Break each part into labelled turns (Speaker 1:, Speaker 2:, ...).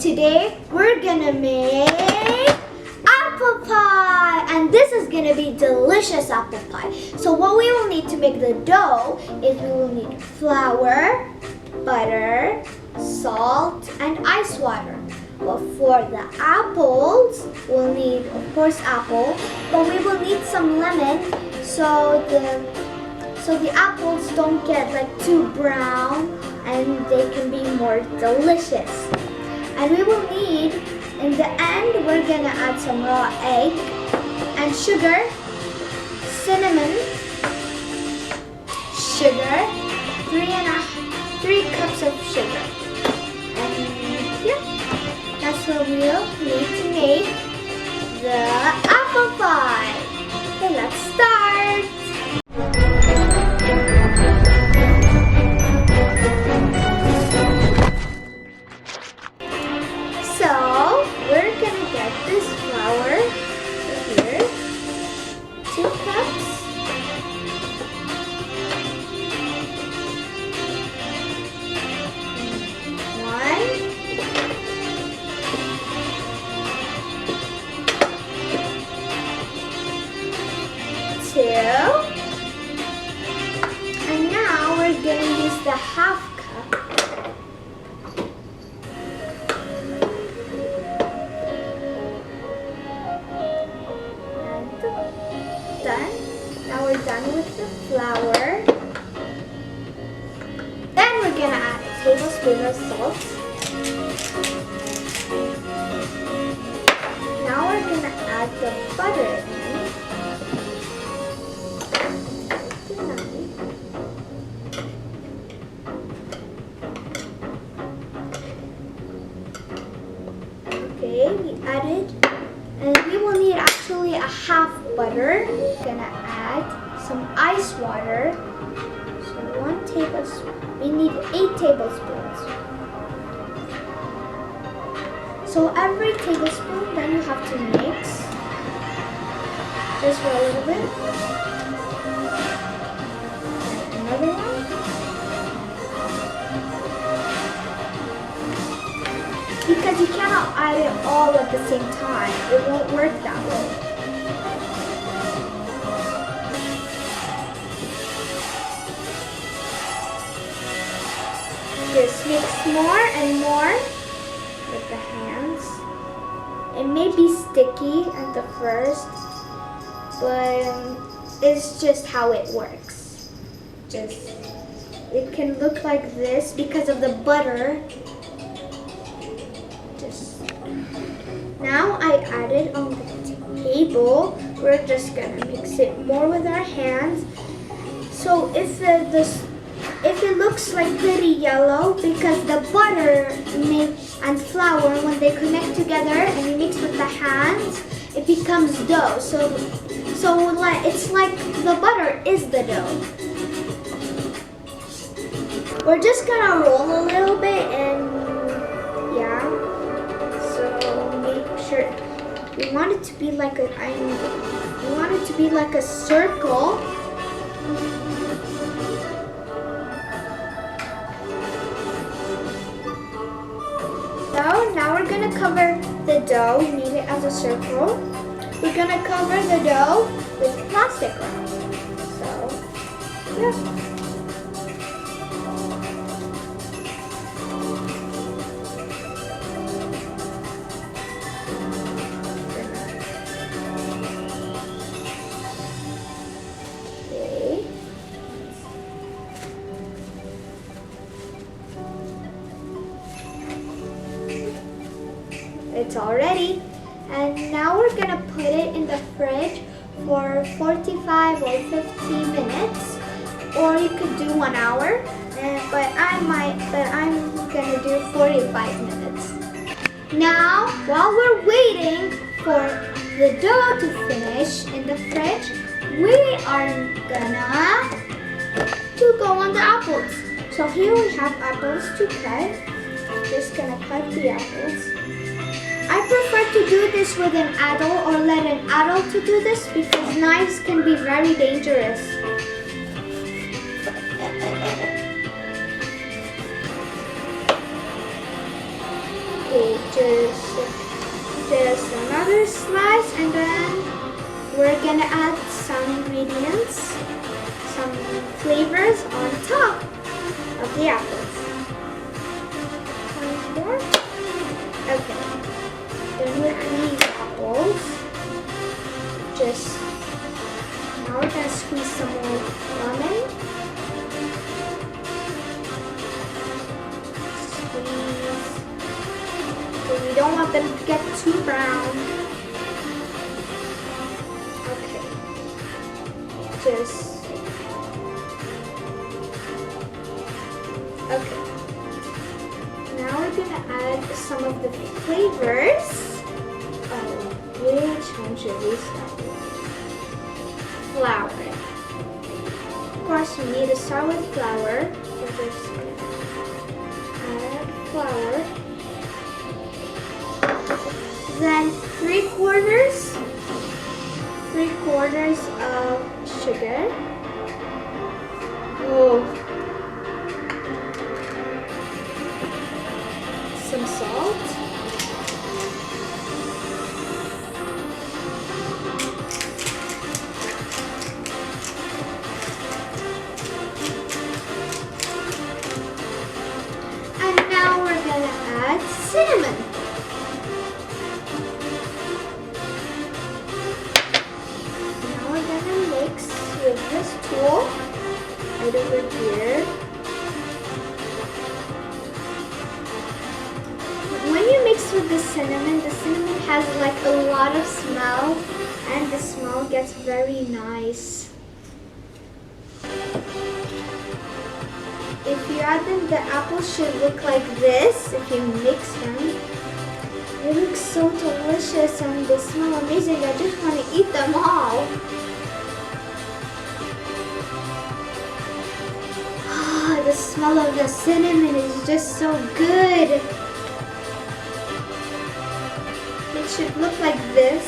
Speaker 1: today we're gonna make apple pie, and this is gonna be delicious apple pie. So what we will need to make the dough is we will need flour, butter, salt, and ice water. But for the apples, we'll need, of course, apple, but we will need some lemon so the apples don't get like too brown and they can be more delicious. And we will need, in the end, we're gonna add some raw egg and sugar, cinnamon, sugar, 3 cups of sugar. And yeah, that's what we'll need to make the apple pie. Okay, let's start. So we're gonna get this flour here, 2 cups. And now we're going to use the half cup. And done. Now we're done with the flour. Then we're going to add a tablespoon of salt. Now we're going to add the butter. Okay, we added, and we will need actually a half butter. We're gonna add some ice water. So 1 tablespoon. We need 8 tablespoons. So every tablespoon, then you have to mix just for a little bit. Another one. Because you cannot add it all at the same time. It won't work that way. Just mix more and more with the hands. It may be sticky at the first, but it's just how it works. It can look like this because of the butter. Now I added on the table. We're just gonna mix it more with our hands. So if it looks like pretty yellow, because the butter and flour, when they connect together and you mix with the hands, it becomes dough. So it's like the butter is the dough. We're just gonna roll a little bit and yeah. Sure. We want it to be like a circle. So now we're gonna cover the dough. We need it as a circle. We're gonna cover the dough with plastic wrap. So yeah. It's all ready, and now we're gonna put it in the fridge for 45 or 50 minutes, or you could do 1 hour, but I'm gonna do 45 minutes. Now, while we're waiting for the dough to finish in the fridge, we are gonna go on the apples. So here we have apples to cut. Just gonna cut the apples. I prefer to do this with an adult, or let an adult to do this, because knives can be very dangerous. Okay, just another slice, and then we're gonna add some ingredients, some flavors on top of the apples. One more. Okay. Then with these apples, now we're gonna squeeze some more lemon. Squeeze. So we don't want them to get too brown. Okay. Okay. Now we're gonna add some of the flavors. Oh, which one should we start with? Flour. Of course, you need to start with flour. So just add flour. Then 3/4 of sugar. Oh. Some salt. And now we're gonna add cinnamon. Now we're gonna mix with this tool right over here. When you mix with the cinnamon has like a lot of smell, and the smell gets very nice. If you add them, the apples should look like this. If you mix them, they look so delicious and they smell amazing. I just want to eat them all. Ah, the smell of the cinnamon is just so good. It should look like this.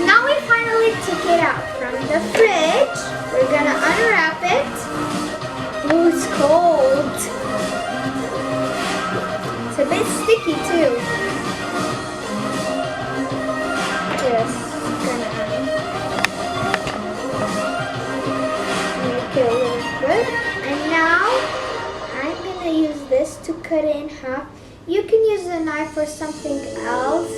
Speaker 1: Now we finally took it out from the fridge. We're gonna unwrap it. Oh, it's cold. It's a bit sticky too. Just gonna make it a little good. And now I'm gonna use this to cut it in half. You can use a knife or something else,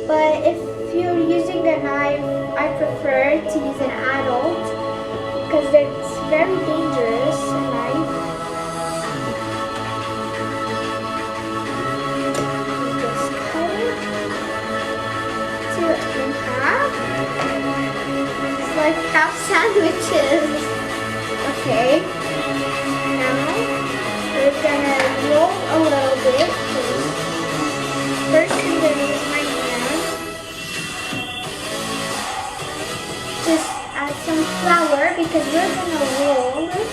Speaker 1: but if you're using the knife, I prefer to use an adult because it's very dangerous, a knife. Just cut it in half. It's like half sandwiches. Okay. Now we're gonna roll a little bit. First, I'm gonna use my hand. Just add some flour because we're gonna roll it.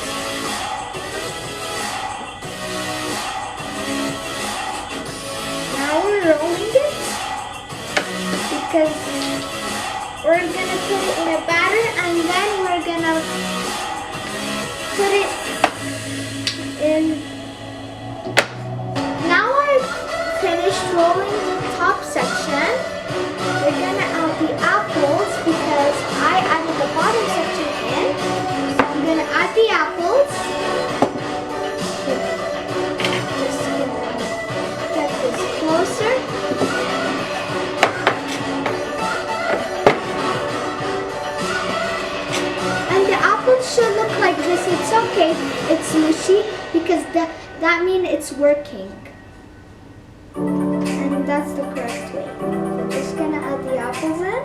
Speaker 1: Now we're rolling it because we're gonna put it in a batter, and then we're gonna put it in. Now I've finished rolling the top section. We're gonna add the apples because I added the bottom section in. So I'm gonna add the apples. Just gonna get this closer. And the apples should look like this. It's okay. It's mushy because that means it's working. And that's the correct way. So I'm just gonna add the apples in.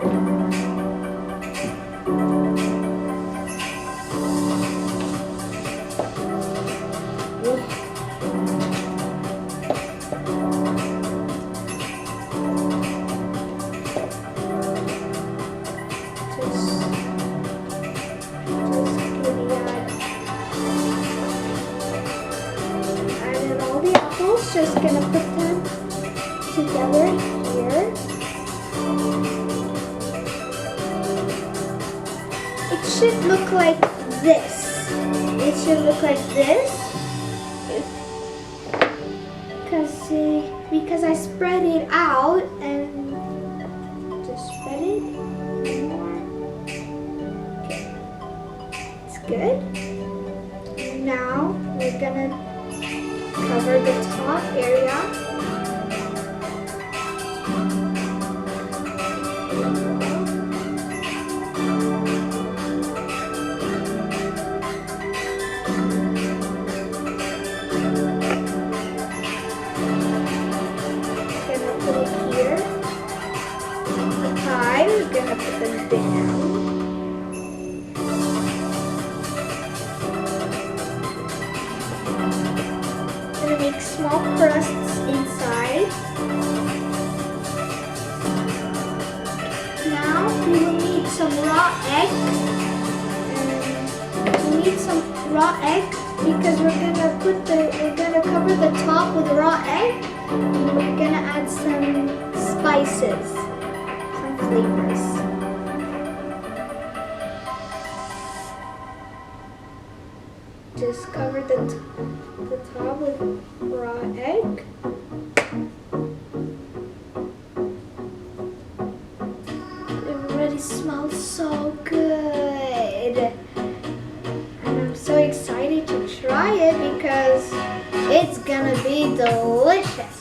Speaker 1: Just gonna put them together here. It should look like this. It should look like this. because I spread it out and just spread it more. Okay, it's good. Now we're gonna cover the top area. We're gonna put them down. Gonna make small crusts inside. Now we will need some raw egg. And we need some raw egg because we're gonna cover the top with raw egg. And we're gonna add some spices. Flavors. Just cover the top with raw egg. It already smells so good. And I'm so excited to try it because it's gonna be delicious.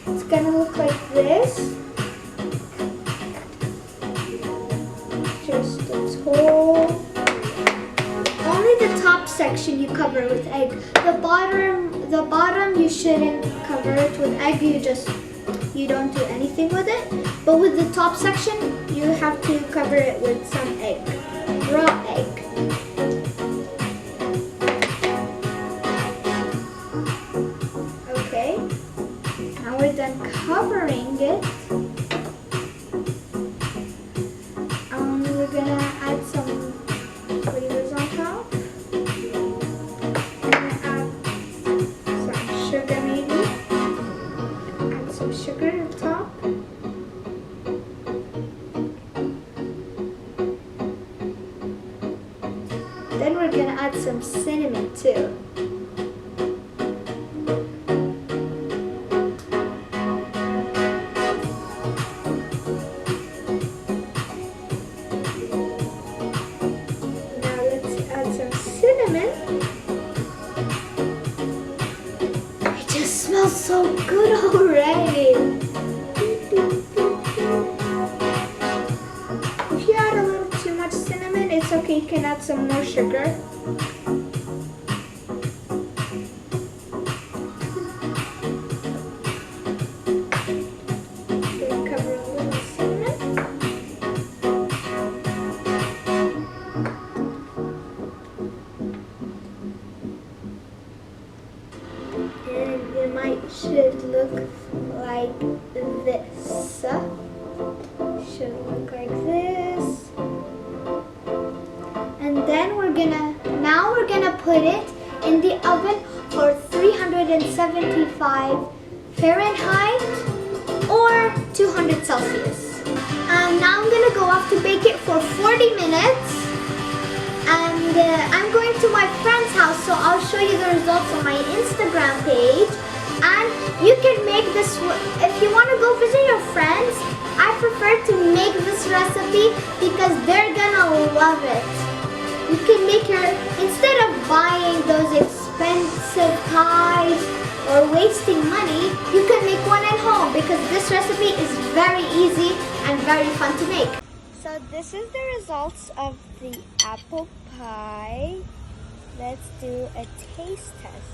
Speaker 1: It's gonna look like this. Just the top. Only the top section you cover with egg. The bottom you shouldn't cover it with egg. You don't do anything with it. But with the top section, you have to cover it with some egg, raw egg. Now we're done covering it. We're gonna add some flavors on top. We're gonna add some sugar maybe. Add some sugar on top. Then we're gonna add some cinnamon too. It just smells so good already. If you add a little too much cinnamon, it's okay. You can add some more sugar. Cover a little cinnamon. Should look like this. Should look like this. And then we're gonna put it in the oven for 375 Fahrenheit or 200 Celsius. Now I'm gonna go off to bake it for 40 minutes. And I'm going to my friend's house, so I'll show you the results on my Instagram page. And you can make this, if you want to go visit your friends, I prefer to make this recipe because they're gonna love it. You can make instead of buying those expensive pies or wasting money, you can make one at home because this recipe is very easy and very fun to make. So this is the results of the apple pie. Let's do a taste test.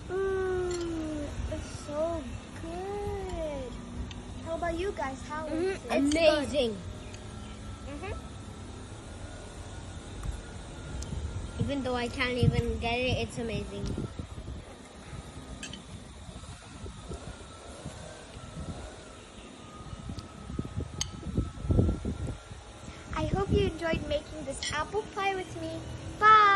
Speaker 1: It's so good. How about you guys? How is it?
Speaker 2: Amazing. Even though I can't even get it, it's amazing.
Speaker 1: I hope you enjoyed making this apple pie with me. Bye!